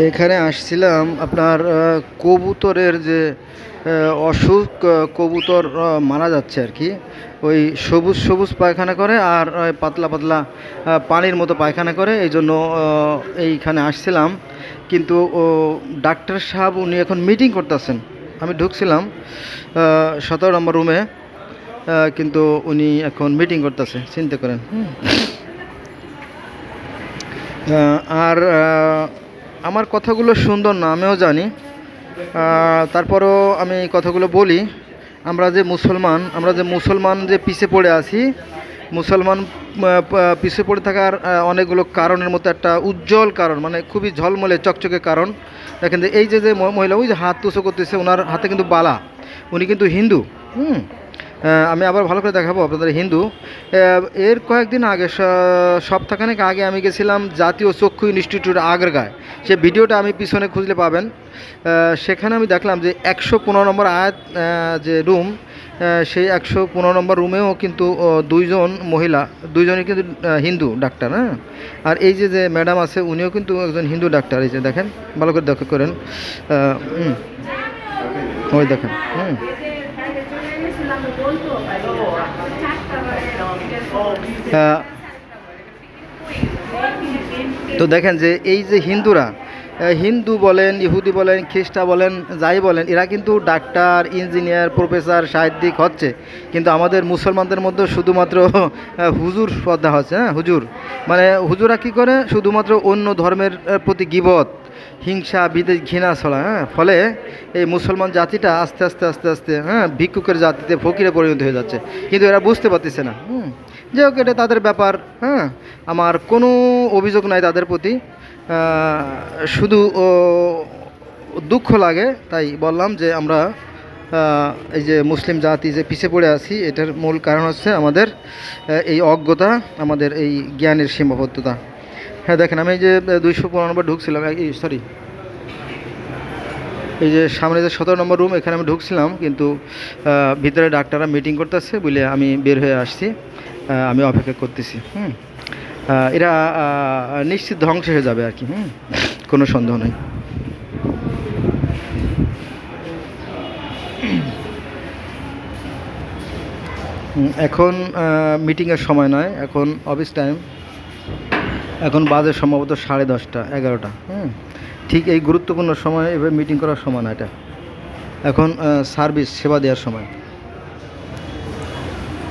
এখানে আসছিলাম আপনার কবুতরের যে অসুখ, কবুতর মারা যাচ্ছে আর কি। ওই সবুজ সবুজ পায়খানা করে আর ওই পাতলা পাতলা পানির মতো পায়খানা করে, এই জন্য এইখানে আসছিলাম। কিন্তু ডাক্তার সাহেব উনি এখন মিটিং করতেছেন। আমি ঢুকছিলাম 17 নম্বর রুমে, কিন্তু উনি এখন মিটিং করতেছে, চিন্তা করেন। আর আমার কথাগুলো সুন্দর না আমিও জানি, তারপরও আমি এই কথাগুলো বলি। আমরা যে মুসলমান যে পিছে পড়ে আছি, মুসলমান পিছে পড়ে থাকার অনেকগুলো কারণের মতো একটা উজ্জ্বল কারণ, মানে খুবই ঝলমলে চকচকে কারণ। দেখেন যে এই যে মহিলা ওই যে হাত উঁচু করতেছে, ওনার হাতে কিন্তু বালা, উনি কিন্তু হিন্দু। হুম আমি আবার ভালো করে দেখাবো আপনাদের, হিন্দু। এর কয়েকদিন আগে, সপ্তাহখানেক আগে আমি গেছিলাম জাতীয় চক্ষু ইনস্টিটিউট আগ্রাগায়। সে ভিডিওটা আমি পিছনে খুঁজলে পাবেন। সেখানে আমি দেখলাম যে 115 নম্বর আয়াত, যে রুম, সেই 115 নম্বর রুমেও কিন্তু দুইজন মহিলা, দুইজনই কিন্তু হিন্দু ডাক্তার। হ্যাঁ, আর এই যে যে ম্যাডাম আছে উনিও কিন্তু একজন হিন্দু ডাক্তার। এই যে দেখেন, ভালো করে দেখা করেন। ওই দেখেন। তো দেখেন যে এই যে হিন্দুরা, হিন্দু বলেন, ইহুদি বলেন, খ্রিস্টা বলেন, যাই বলেন, এরা কিন্তু ডাক্তার, ইঞ্জিনিয়ার, প্রফেসর, সাহিত্যিক হচ্ছে। কিন্তু আমাদের মুসলমানদের মধ্যে শুধুমাত্র হুজুর শ্রদ্ধা হচ্ছে। হ্যাঁ, হুজুর মানে হুজুরা কী করে, শুধুমাত্র অন্য ধর্মের প্রতি গীবত, হিংসা, বিদ্বেষ, ঘৃণা ছড়া। হ্যাঁ, ফলে এই মুসলমান জাতিটা আস্তে আস্তে আস্তে আস্তে ভিক্ষুকের জাতিতে, ফকিরে পরিণত হয়ে যাচ্ছে। কিন্তু এরা বুঝতে পারতেছে না। যাই হোক, এটা তাদের ব্যাপার। হ্যাঁ, আমার কোনো অভিযোগ নাই তাদের প্রতি, শুধু দুঃখ লাগে। তাই বললাম যে আমরা এই যে মুসলিম জাতি যে পিছিয়ে পড়ে আছি, এটার মূল কারণ হচ্ছে আমাদের এই অজ্ঞতা, আমাদের এই জ্ঞানের সীমাবদ্ধতা। হ্যাঁ দেখেন, আমি এই যে 215 নম্বর ঢুকছিলাম, সরি, এই যে সামনে যে 17 নম্বর রুম, এখানে আমি ঢুকছিলাম, কিন্তু ভিতরে ডাক্তাররা মিটিং করতেছে বলে আমি বের হয়ে আসছি। আমি অপেক্ষা করতেছি। এরা নিশ্চিত ধ্বংস হয়ে যাবে আর কি। কোনো সন্দেহ নেই। এখন মিটিংয়ের সময় নয়, এখন অফিস টাইম। এখন বাজে সম্ভবত 10:30, 11টা। ঠিক এই গুরুত্বপূর্ণ সময় এভাবে মিটিং করার সময় না এটা। এখন সার্ভিস, সেবা দেওয়ার সময়।